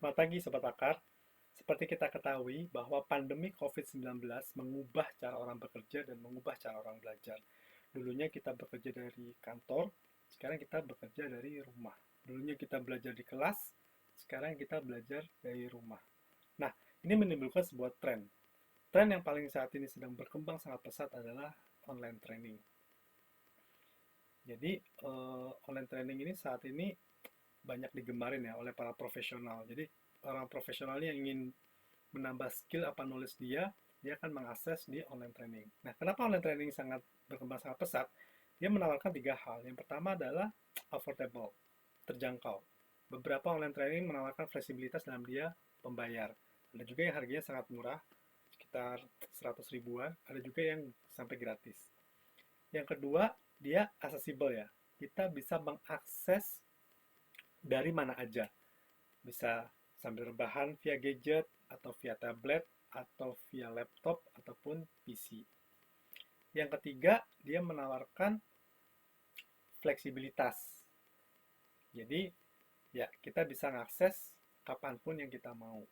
Selamat pagi Sobat Pakar. Seperti kita ketahui bahwa pandemi COVID-19 mengubah cara orang bekerja dan mengubah cara orang belajar. Dulunya kita bekerja dari kantor, sekarang kita bekerja dari rumah. Dulunya kita belajar di kelas, sekarang kita belajar dari rumah. Nah, ini menimbulkan sebuah tren. Tren yang paling saat ini sedang berkembang sangat pesat adalah online training. Jadi, online training ini saat ini banyak digemarin ya oleh para profesional. Jadi orang profesional yang ingin menambah skill apa knowledge dia akan mengakses di online training. Nah, kenapa online training sangat berkembang sangat pesat? Dia menawarkan tiga hal. Yang pertama adalah affordable, terjangkau. Beberapa online training menawarkan fleksibilitas dalam dia pembayar. Ada juga yang harganya sangat murah, sekitar 100 ribuan. Ada juga yang sampai gratis. Yang kedua, dia accessible ya. Kita bisa mengakses dari mana aja. Bisa sambil rebahan via gadget, atau via tablet, atau via laptop, ataupun PC. Yang ketiga, dia menawarkan fleksibilitas. Jadi, ya kita bisa mengakses kapanpun yang kita mau.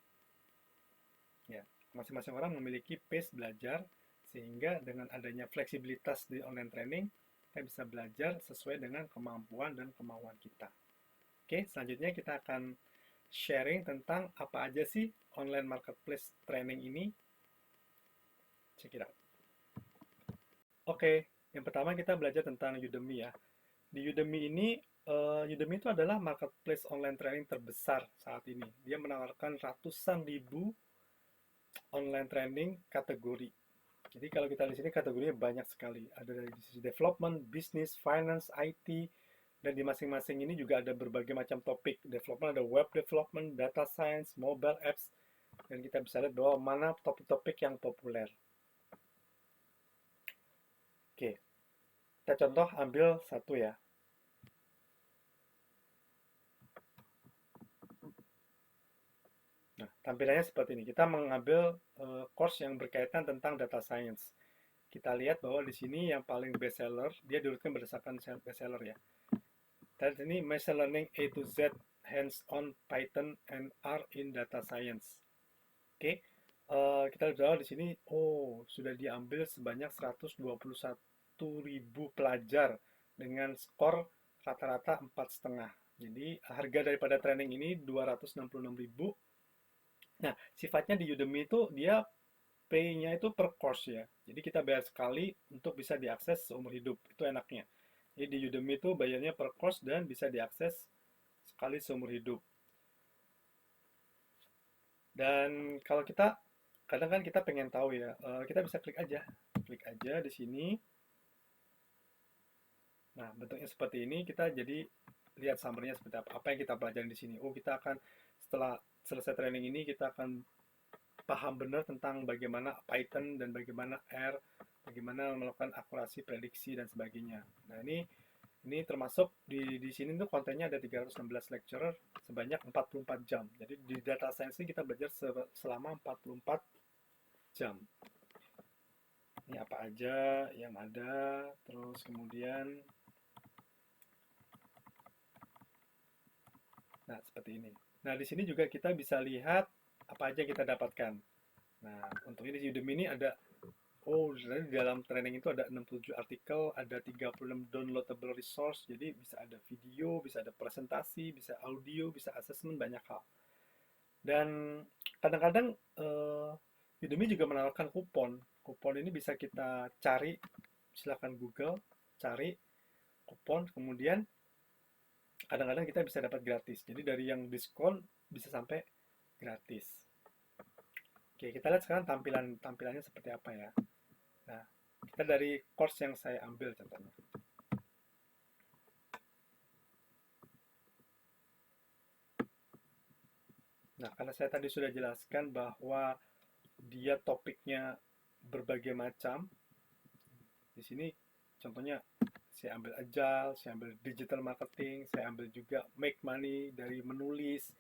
Ya, masing-masing orang memiliki pace belajar, sehingga dengan adanya fleksibilitas di online training, kita bisa belajar sesuai dengan kemampuan dan kemauan kita. Oke, selanjutnya kita akan sharing tentang apa aja sih online marketplace training ini. Check it out. Oke, yang pertama kita belajar tentang Udemy ya. Di Udemy ini, Udemy itu adalah marketplace online training terbesar saat ini. Dia menawarkan ratusan ribu online training kategori. Jadi kalau kita di sini kategorinya banyak sekali. Ada dari sisi development, business, finance, IT, dan di masing-masing ini juga ada berbagai macam topik. Development ada web development, data science, mobile apps, dan kita bisa lihat bahwa mana topik-topik yang populer. Oke, kita contoh ambil satu ya. Nah, tampilannya seperti ini. Kita mengambil course yang berkaitan tentang data science. Kita lihat bahwa di sini yang paling best seller, dia diurutkan berdasarkan best seller ya. Dan ini Machine Learning A to Z Hands-on Python and R in Data Science. Oke, kita lihat di sini, oh sudah diambil sebanyak 121.000 pelajar dengan skor rata-rata 4,5. Jadi harga daripada training ini 266.000. Nah, sifatnya di Udemy itu dia pay-nya itu per course ya. Jadi kita bayar sekali untuk bisa diakses seumur hidup. Itu enaknya. Jadi di Udemy itu bayarnya per course dan bisa diakses sekali seumur hidup. Dan kalau kita kadang kan kita pengen tahu ya, kita bisa klik aja di sini. Nah, bentuknya seperti ini, kita jadi lihat summary-nya seperti apa. Apa yang kita pelajari di sini. Oh, kita akan setelah selesai training ini kita akan paham benar tentang bagaimana Python dan bagaimana R, bagaimana melakukan akurasi prediksi dan sebagainya. Nah, ini termasuk di sini tuh kontennya ada 316 lecturer sebanyak 44 jam. Jadi di data science ini kita belajar selama 44 jam. Ini apa aja yang ada, terus kemudian nah seperti ini. Nah, di sini juga kita bisa lihat apa aja yang kita dapatkan. Nah, untuk ini di Udemy ini ada, oh, jadi di dalam training itu ada 67 artikel, ada 36 downloadable resource, jadi bisa ada video, bisa ada presentasi, bisa audio, bisa assessment, banyak hal. Dan kadang-kadang Udemy juga menawarkan kupon. Kupon ini bisa kita cari, silahkan Google, cari kupon, kemudian kadang-kadang kita bisa dapat gratis. Jadi dari yang diskon bisa sampai gratis. Oke, kita lihat sekarang tampilannya seperti apa ya. Nah, kita dari course yang saya ambil contohnya. Nah, karena saya tadi sudah jelaskan bahwa dia topiknya berbagai macam. Di sini contohnya saya ambil agile, saya ambil digital marketing, saya ambil juga make money dari menulis,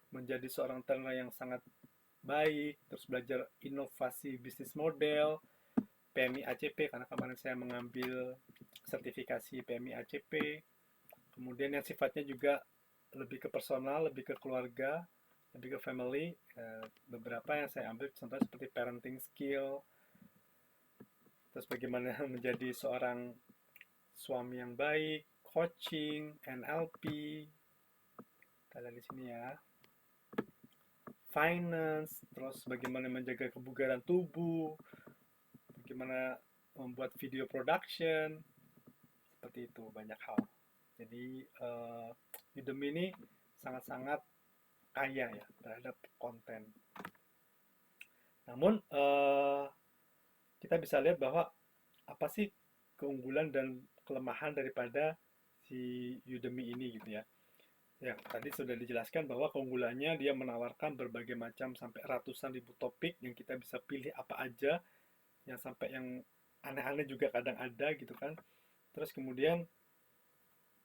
menjadi seorang trainer yang sangat baik, terus belajar inovasi bisnis model, PMI ACP karena kemarin saya mengambil sertifikasi PMI ACP. Kemudian yang sifatnya juga lebih ke personal, lebih ke keluarga, lebih ke family. Beberapa yang saya ambil contohnya seperti parenting skill, terus bagaimana menjadi seorang suami yang baik, coaching, NLP, kita lihat di sini ya, finance, terus bagaimana menjaga kebugaran tubuh, bagaimana membuat video production, seperti itu, banyak hal. Jadi Udemy ini sangat-sangat kaya ya terhadap konten. Namun kita bisa lihat bahwa apa sih keunggulan dan kelemahan daripada si Udemy ini gitu ya. Ya, tadi sudah dijelaskan bahwa keunggulannya dia menawarkan berbagai macam sampai ratusan ribu topik yang kita bisa pilih apa aja, yang sampai yang aneh-aneh juga kadang ada gitu kan. Terus kemudian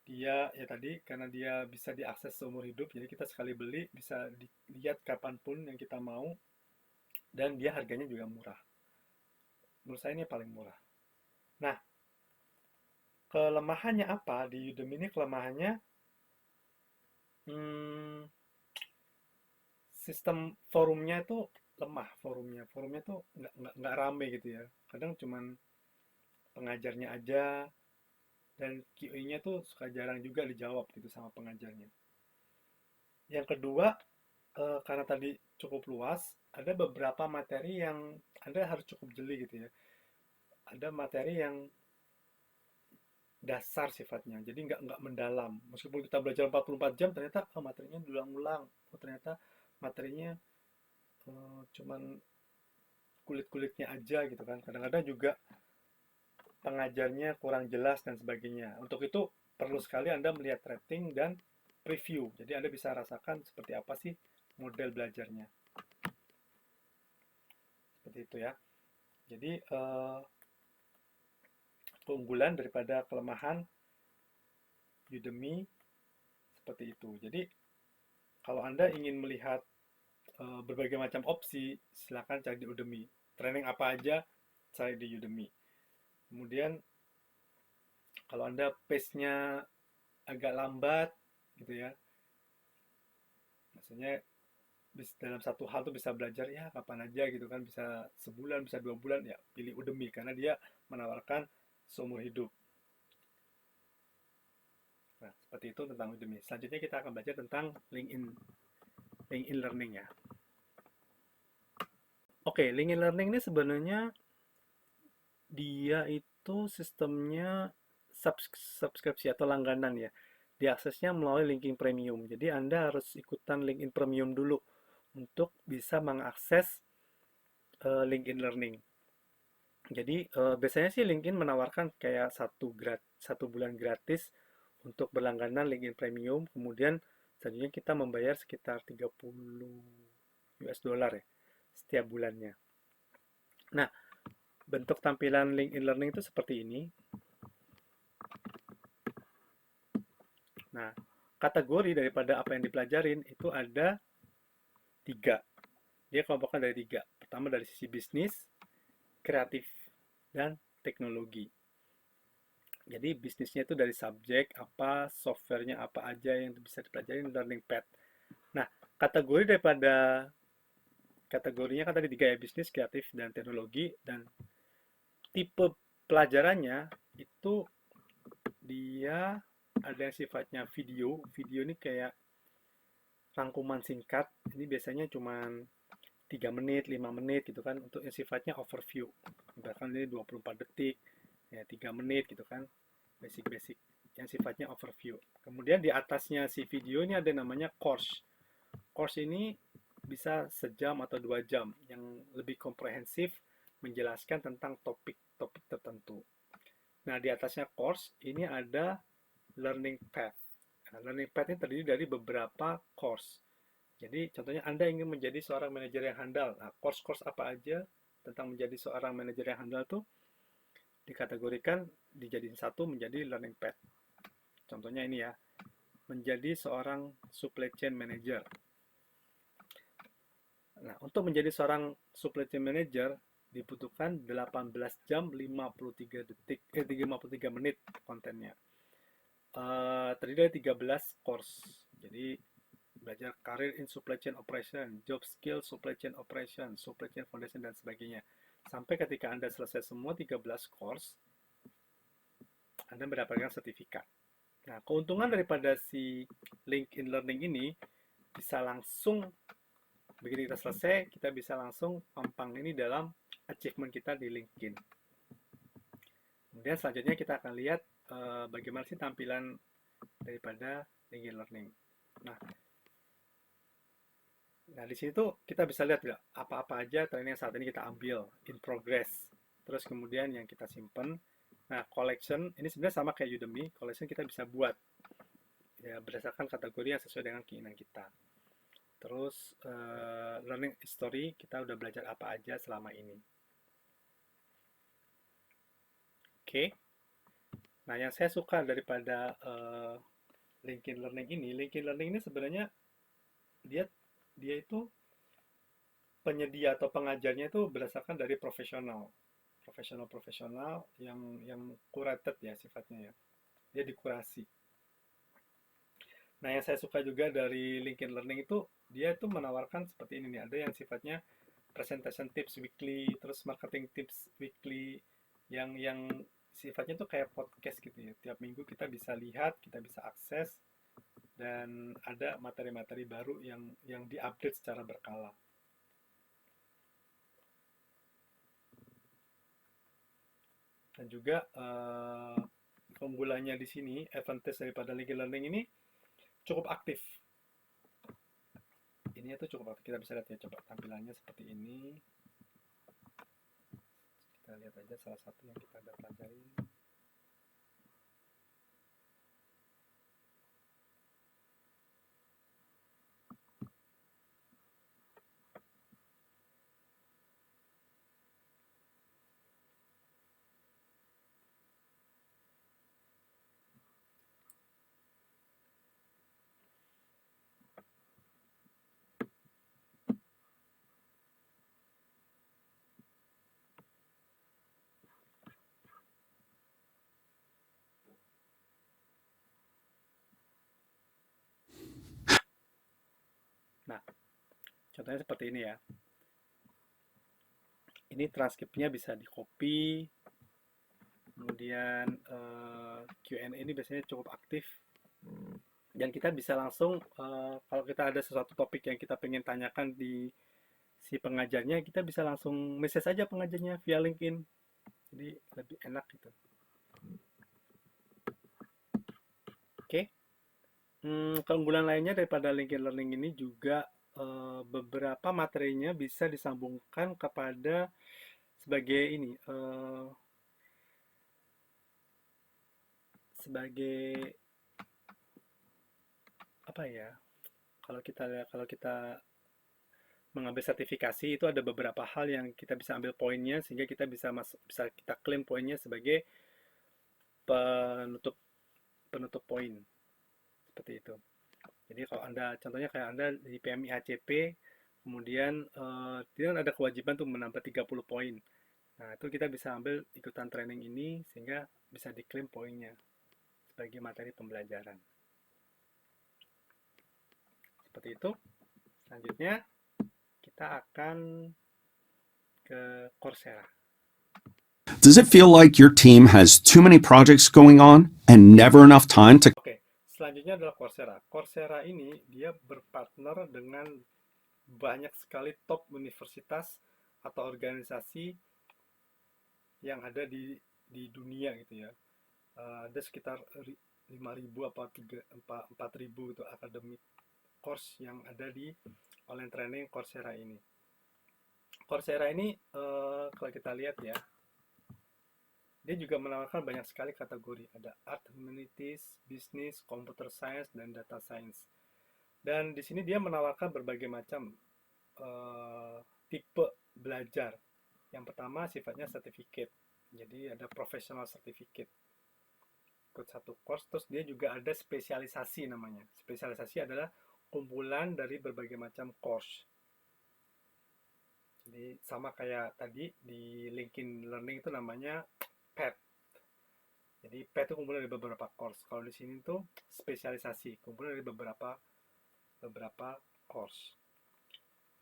dia ya tadi karena dia bisa diakses seumur hidup, jadi kita sekali beli bisa dilihat kapanpun yang kita mau, dan dia harganya juga murah. Menurut saya ini paling murah. Nah, kelemahannya apa di Udemy ini? Kelemahannya hmm, sistem forumnya itu lemah. Forumnya tuh nggak rame gitu ya. Kadang cuman pengajarnya aja, dan QA-nya tuh suka jarang juga dijawab gitu sama pengajarnya. Yang kedua, karena tadi cukup luas, ada beberapa materi yang Anda harus cukup jeli gitu ya. Ada materi yang dasar sifatnya, jadi nggak mendalam. Meskipun kita belajar 44 jam, ternyata materinya diulang-ulang. Ternyata materinya cuman kulit-kulitnya aja gitu kan. Kadang-kadang juga pengajarnya kurang jelas dan sebagainya. Untuk itu perlu sekali Anda melihat rating dan preview. Jadi Anda bisa rasakan seperti apa sih model belajarnya. Seperti itu ya. Jadi keunggulan daripada kelemahan Udemy seperti itu. Jadi kalau Anda ingin melihat berbagai macam opsi, silakan cari di Udemy. Training apa aja, cari di Udemy. Kemudian kalau Anda pace-nya agak lambat gitu ya, maksudnya dalam satu hal tuh bisa belajar ya kapan aja gitu kan, bisa sebulan, bisa 2 bulan, ya pilih Udemy karena dia menawarkan seumur hidup. Nah, seperti itu tentang Udemy. Selanjutnya kita akan belajar tentang LinkedIn Learning ya. Oke, LinkedIn Learning ini sebenarnya dia itu sistemnya subskripsi atau langganan ya. Diaksesnya melalui LinkedIn Premium. Jadi Anda harus ikutan LinkedIn Premium dulu untuk bisa mengakses LinkedIn Learning. Jadi biasanya sih LinkedIn menawarkan kayak satu bulan gratis untuk berlangganan LinkedIn Premium. Kemudian selanjutnya kita membayar sekitar 30 US dollar ya setiap bulannya. Nah, bentuk tampilan LinkedIn Learning itu seperti ini. Nah, kategori daripada apa yang dipelajarin itu ada 3. Dia kelompokkan dari 3. Pertama dari sisi bisnis, kreatif, dan teknologi. Jadi bisnisnya itu dari subjek apa, softwarenya apa aja yang bisa dipelajari di learning path. Nah, kategorinya kan tadi 3 ya, bisnis, kreatif, dan teknologi. Dan tipe pelajarannya itu dia ada yang sifatnya video ini kayak rangkuman singkat. Ini biasanya cuma 3 menit, 5 menit gitu kan, untuk yang sifatnya overview. Bahkan ini 24 detik, ya 3 menit gitu kan, basic-basic yang sifatnya overview. Kemudian di atasnya si video ini ada namanya course. Course ini bisa sejam atau 2 jam, yang lebih komprehensif menjelaskan tentang topik-topik tertentu. Nah, di atasnya course ini ada learning path. Nah, learning path ini terdiri dari beberapa course. Jadi, contohnya Anda ingin menjadi seorang manajer yang handal. Nah, course-course apa aja tentang menjadi seorang manajer yang handal tuh dikategorikan, dijadiin satu menjadi learning path. Contohnya ini ya, menjadi seorang supply chain manager. Nah, untuk menjadi seorang supply chain manager dibutuhkan 18 jam 53 detik 53 menit kontennya. Terdiri dari 13 course. Jadi belajar career in supply chain operation, job skill supply chain operation, supply chain foundation, dan sebagainya. Sampai ketika Anda selesai semua 13 course, Anda mendapatkan sertifikat. Nah, keuntungan daripada si LinkedIn Learning ini bisa langsung, begitu kita selesai, kita bisa langsung pampang ini dalam achievement kita di LinkedIn. Kemudian selanjutnya kita akan lihat bagaimana sih tampilan daripada LinkedIn Learning. Nah, di situ kita bisa lihat ya, apa-apa aja training yang saat ini kita ambil, in progress. Terus kemudian yang kita simpen. Nah, collection, ini sebenarnya sama kayak Udemy, collection kita bisa buat ya berdasarkan kategori yang sesuai dengan keinginan kita. Terus learning history, kita udah belajar apa aja selama ini. Oke. Nah, yang saya suka daripada LinkedIn Learning ini sebenarnya dia itu penyedia atau pengajarnya itu berdasarkan dari profesional yang curated ya sifatnya ya. Dia dikurasi. Nah, yang saya suka juga dari LinkedIn Learning itu dia itu menawarkan seperti ini nih. Ada yang sifatnya presentation tips weekly, terus marketing tips weekly yang sifatnya tuh kayak podcast gitu ya. Tiap minggu kita bisa lihat, kita bisa akses, dan ada materi-materi baru yang diupdate secara berkala. Dan juga keunggulannya di sini, advantage daripada LinkedIn Learning ini cukup aktif. Ini tuh cukup aktif. Kita bisa lihat ya, coba tampilannya seperti ini. Kita lihat aja salah satu yang kita ada pelajari. Nah, contohnya seperti ini ya. Ini transkripnya bisa di copy, kemudian Q&A ini biasanya cukup aktif, dan kita bisa langsung kalau kita ada sesuatu topik yang kita pengen tanyakan di si pengajarnya, kita bisa langsung message aja pengajarnya via LinkedIn, jadi lebih enak gitu. Oke. Keunggulan lainnya daripada LinkedIn Learning ini juga beberapa materinya bisa disambungkan kepada sebagai ini sebagai apa ya, kalau kita mengambil sertifikasi itu ada beberapa hal yang kita bisa ambil poinnya sehingga kita bisa kita klaim poinnya sebagai penutup poin seperti itu. Jadi kalau Anda contohnya kayak Anda di PMI ACP, kemudian tidak ada kewajiban untuk menambah 30 poin. Nah, itu kita bisa ambil ikutan training ini sehingga bisa diklaim poinnya sebagai materi pembelajaran. Seperti itu. Selanjutnya kita akan ke Coursera. Does it feel like your team has too many projects going on and never enough time to... Oke, selanjutnya adalah Coursera. Coursera ini dia berpartner dengan banyak sekali top universitas atau organisasi yang ada di dunia gitu ya. Ada sekitar 5.000 apa 4.000 itu akademik course yang ada di online training Coursera ini. Coursera ini kalau kita lihat ya, dia juga menawarkan banyak sekali kategori. Ada art, humanities, business, computer science, dan data science. Dan di sini dia menawarkan berbagai macam tipe belajar. Yang pertama sifatnya certificate. Jadi ada professional certificate. Ikut satu course, terus dia juga ada spesialisasi namanya. Spesialisasi adalah kumpulan dari berbagai macam course. Jadi sama kayak tadi di LinkedIn Learning itu namanya PET. Jadi PET itu kumpulan dari beberapa course. Kalau di sini tuh spesialisasi, kumpulan dari beberapa beberapa course.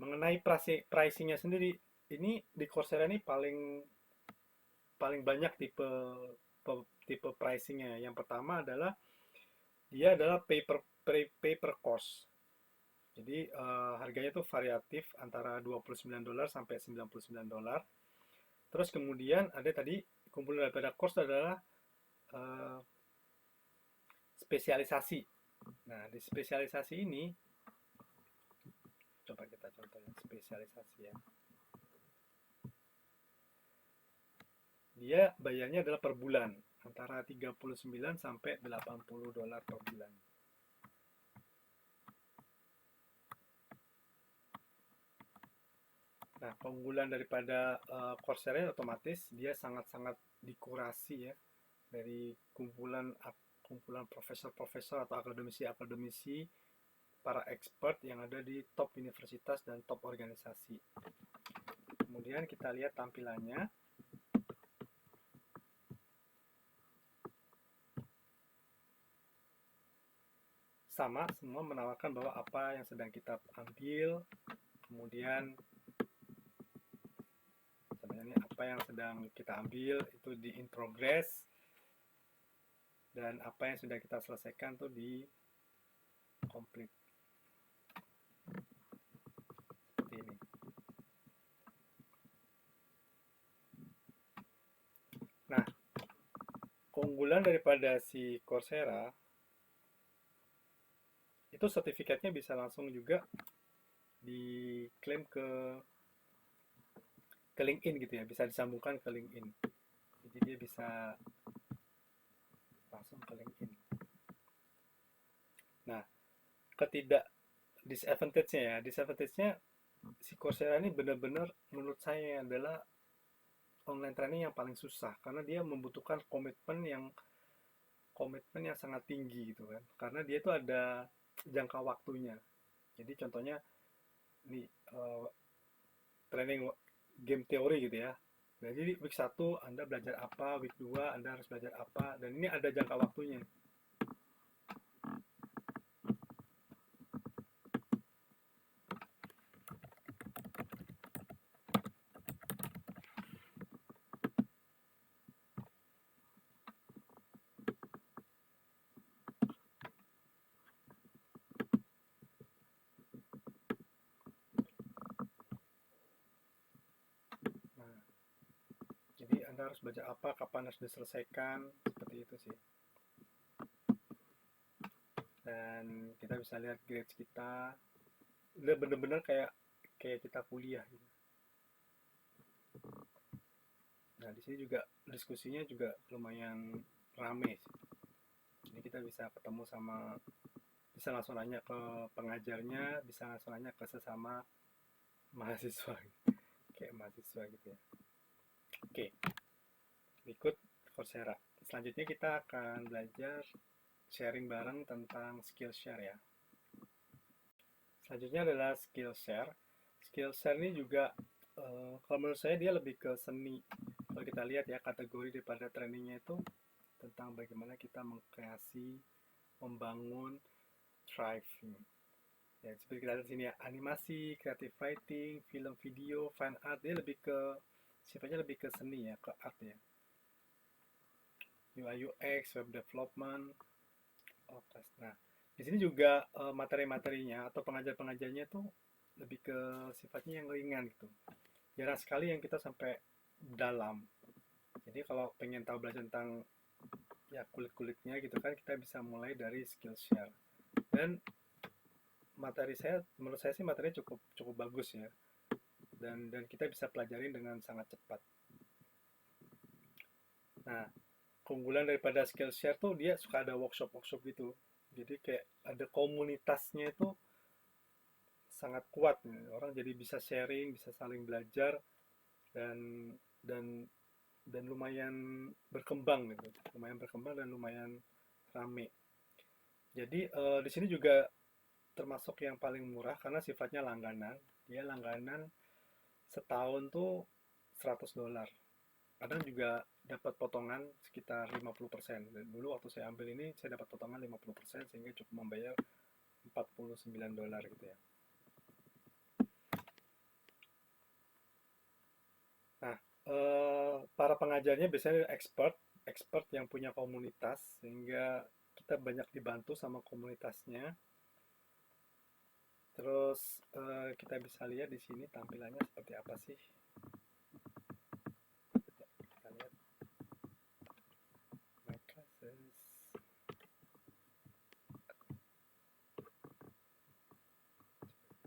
Mengenai pricingnya sendiri, ini di Coursera ini paling banyak tipe pricingnya. Yang pertama adalah dia adalah pay per course. Jadi harganya itu variatif antara $29 sampai $99. Terus kemudian ada tadi kumpulan daripada course adalah eh, spesialisasi. Nah, di spesialisasi ini coba kita contohnya spesialisasi ya. Dia bayarnya adalah per bulan, antara 39 sampai $80 per bulan. Nah, keunggulan daripada Coursera otomatis dia sangat-sangat dikurasi ya dari kumpulan profesor-profesor atau akademisi-akademisi para expert yang ada di top universitas dan top organisasi. Kemudian kita lihat tampilannya. Sama, semua menawarkan bahwa apa yang sedang kita ambil, kemudian sebenarnya apa yang sedang kita ambil itu di in progress, dan apa yang sudah kita selesaikan tuh di complete. Seperti ini. Nah, keunggulan daripada si Coursera itu sertifikatnya bisa langsung juga diklaim ke LinkedIn gitu ya, bisa disambungkan ke LinkedIn. Jadi dia bisa langsung ke LinkedIn. Nah, disadvantage-nya si Coursera ini benar-benar menurut saya adalah online training yang paling susah karena dia membutuhkan komitmen yang sangat tinggi gitu kan. Karena dia itu ada jangka waktunya. Jadi contohnya nih training game teori gitu ya. Jadi week 1 Anda belajar apa, week 2 Anda harus belajar apa, dan ini ada jangka waktunya. Nah, jadi Anda harus belajar apa, kapan harus diselesaikan, seperti itu sih. Dan kita bisa lihat grades kita, udah bener-bener kayak kita kuliah gitu. Nah, di sini juga diskusinya juga lumayan rame sih. Jadi kita bisa ketemu bisa langsung nanya ke pengajarnya, bisa langsung nanya ke sesama mahasiswa, kayak mahasiswa gitu ya. Oke, berikut Coursera. Selanjutnya kita akan belajar sharing bareng tentang Skillshare ya. Selanjutnya adalah Skillshare. Skillshare ini juga kalau menurut saya dia lebih ke seni. Kalau kita lihat ya kategori daripada trainingnya itu tentang bagaimana kita mengkreasi, membangun, thriving. Ya, seperti kita lihat di sini ya, animasi, creative writing, film video, fan art, dia lebih ke sifatnya lebih ke seni ya, ke art ya. UI UX, web development. Nah, di sini juga materi-materinya atau pengajar-pengajarnya tuh lebih ke sifatnya yang ringan gitu. Jarang sekali yang kita sampai dalam. Jadi kalau pengen tahu belajar tentang ya kulit-kulitnya gitu kan, kita bisa mulai dari Skillshare. Dan menurut saya sih materinya cukup bagus ya. Dan kita bisa pelajarin dengan sangat cepat. Nah, keunggulan daripada Skillshare tuh dia suka ada workshop-workshop gitu. Jadi kayak ada komunitasnya itu sangat kuat nih. Orang jadi bisa sharing, bisa saling belajar, dan dan lumayan berkembang gitu. Lumayan berkembang dan lumayan rame. Jadi di sini juga termasuk yang paling murah karena sifatnya langganan. Dia langganan setahun tuh $100. Kadang juga dapat potongan sekitar 50%. Dan dulu waktu saya ambil ini saya dapat potongan 50% sehingga cukup membayar $49 gitu ya. Nah, para pengajarnya biasanya expert yang punya komunitas, sehingga kita banyak dibantu sama komunitasnya. Terus kita bisa lihat di sini tampilannya seperti apa sih. Kita lihat my classes.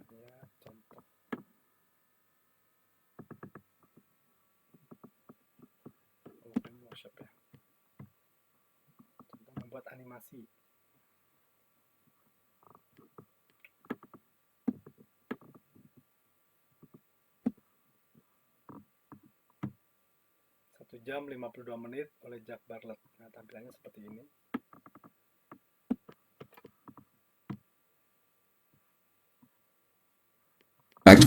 Ya, contoh. Bukan workshop ya. Contoh membuat animasi. Satu jam 52 menit oleh Jack Bartlett. Nah, tampilannya seperti ini.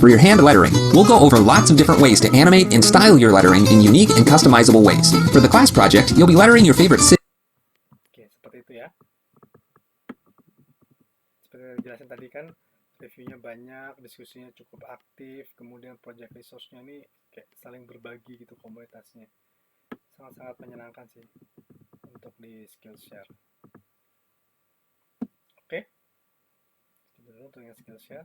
For your hand lettering, we'll go over lots of different ways to animate and style your lettering in unique and customizable ways. For the class project, you'll be lettering your favorite city. Oke, seperti itu ya. Seperti yang dijelasin tadi kan, reviewnya banyak, diskusinya cukup aktif, kemudian project resource-nya ini kayak saling berbagi gitu komunitasnya. Sangat-sangat menyenangkan sih untuk di Skillshare. Oke, itu dulu untuk yang Skillshare.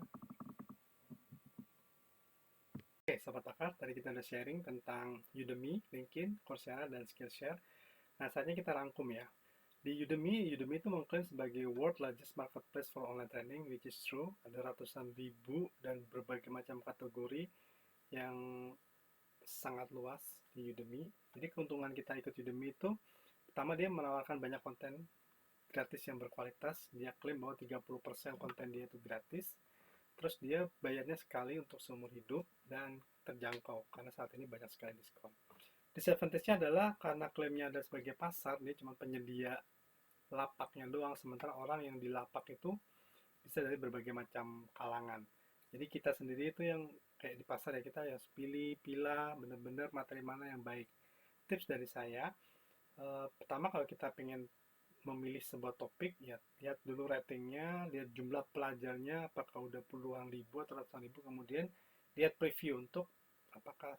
Oke, Sobat Akar, tadi kita udah sharing tentang Udemy, LinkedIn, Coursera, dan Skillshare. Nah, saatnya kita rangkum ya. Di Udemy itu mengklaim sebagai world largest marketplace for online training, which is true. Ada ratusan ribu dan berbagai macam kategori yang sangat luas di Udemy. Jadi keuntungan kita ikut Udemy itu, pertama dia menawarkan banyak konten gratis yang berkualitas. Dia klaim bahwa 30% konten dia itu gratis. Terus dia bayarnya sekali untuk seumur hidup dan terjangkau karena saat ini banyak sekali diskon. Disadvantage-nya adalah karena klaimnya ada sebagai pasar, dia cuma penyedia lapaknya doang, sementara orang yang di lapak itu bisa dari berbagai macam kalangan. Jadi kita sendiri itu yang kayak di pasar ya, kita yang pilih, pilah bener-bener materi mana yang baik. Tips dari saya, pertama kalau kita pengen memilih sebuah topik, ya lihat dulu ratingnya, lihat jumlah pelajarnya, apakah udah puluhan ribu atau ratusan ribu, kemudian lihat preview untuk apakah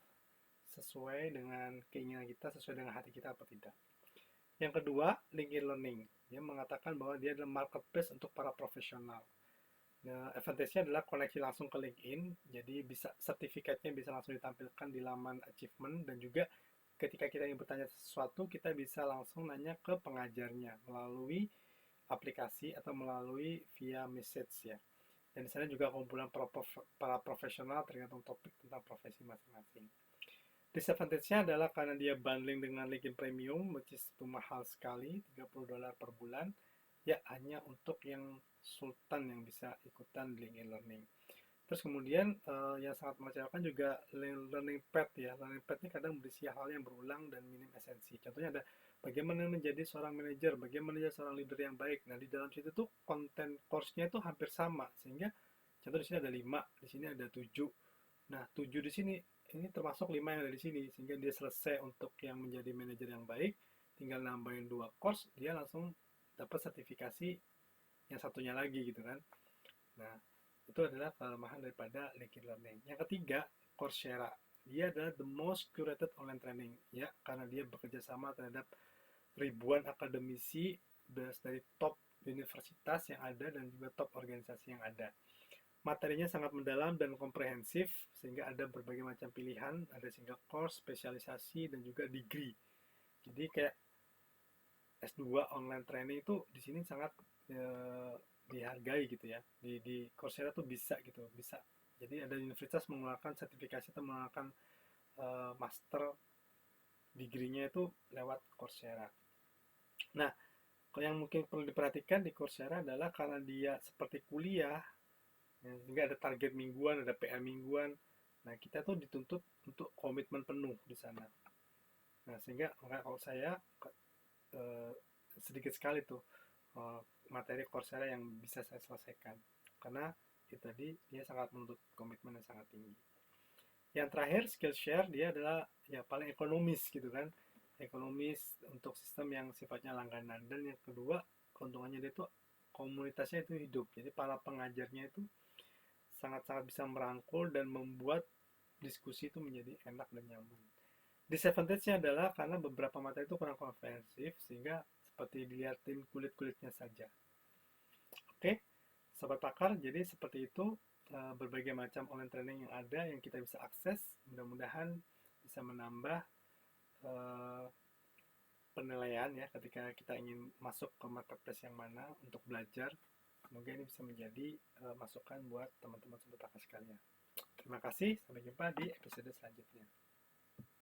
sesuai dengan keinginan kita, sesuai dengan hati kita apa tidak. Yang kedua, LinkedIn Learning. Dia mengatakan bahwa dia adalah marketplace untuk para profesional. Nah, advantage-nya adalah koneksi langsung ke LinkedIn, jadi bisa sertifikatnya bisa langsung ditampilkan di laman achievement, dan juga ketika kita ingin bertanya sesuatu, kita bisa langsung nanya ke pengajarnya melalui aplikasi atau melalui via message ya. Dan di sana juga kumpulan para profesional tergantung topik tentang profesi masing-masing. Disadvantage-nya adalah karena dia bundling dengan LinkedIn Premium, which is itu mahal sekali, $30 per bulan, ya hanya untuk yang sultan yang bisa ikutan LinkedIn Learning. Terus kemudian yang sangat mengecewakan juga learning pad ya. Learning pad ini kadang berisi hal yang berulang dan minim esensi. Contohnya ada bagaimana menjadi seorang manajer, bagaimana menjadi seorang leader yang baik. Nah, di dalam situ tuh konten course-nya itu hampir sama, sehingga contoh di sini ada 5, di sini ada 7. Nah, 7 di sini ini termasuk 5 yang ada di sini, sehingga dia selesai untuk yang menjadi manajer yang baik, tinggal nambahin 2 course, dia langsung dapat sertifikasi yang satunya lagi gitu kan. Nah, itu adalah kelemahan daripada LinkedIn Learning. Yang ketiga, Coursera. Dia adalah the most curated online training, ya, karena dia bekerja sama terhadap ribuan akademisi dari top universitas yang ada dan juga top organisasi yang ada. Materinya sangat mendalam dan komprehensif, sehingga ada berbagai macam pilihan, ada single course, spesialisasi, dan juga degree. Jadi kayak S2 online training itu di sini sangat dihargai gitu ya. Di Coursera tuh bisa gitu, bisa. Jadi ada universitas mengeluarkan sertifikasi atau mengeluarkan master degree-nya itu lewat Coursera. Nah, yang mungkin perlu diperhatikan di Coursera adalah karena dia seperti kuliah, sehingga ada target mingguan, ada PR mingguan. Nah, kita tuh dituntut untuk komitmen penuh di sana. Nah, sehingga kalau saya sedikit sekali tuh materi Coursera yang bisa saya selesaikan, karena itu tadi dia sangat menuntut komitmen yang sangat tinggi. Yang terakhir, Skillshare, dia adalah ya paling ekonomis gitu kan, ekonomis untuk sistem yang sifatnya langganan. Dan yang kedua, keuntungannya dia tuh komunitasnya itu hidup. Jadi para pengajarnya itu sangat-sangat bisa merangkul dan membuat diskusi itu menjadi enak dan nyaman. Disadvantage-nya adalah karena beberapa materi itu kurang komprehensif, sehingga seperti dilihatin kulit-kulitnya saja. Oke, Sobat Pakar, jadi seperti itu berbagai macam online training yang ada yang kita bisa akses. Mudah-mudahan bisa menambah penilaian ya ketika kita ingin masuk ke marketplace yang mana untuk belajar. Semoga ini bisa menjadi masukan buat teman-teman Sobat Pakar sekalian. Terima kasih, sampai jumpa di episode selanjutnya.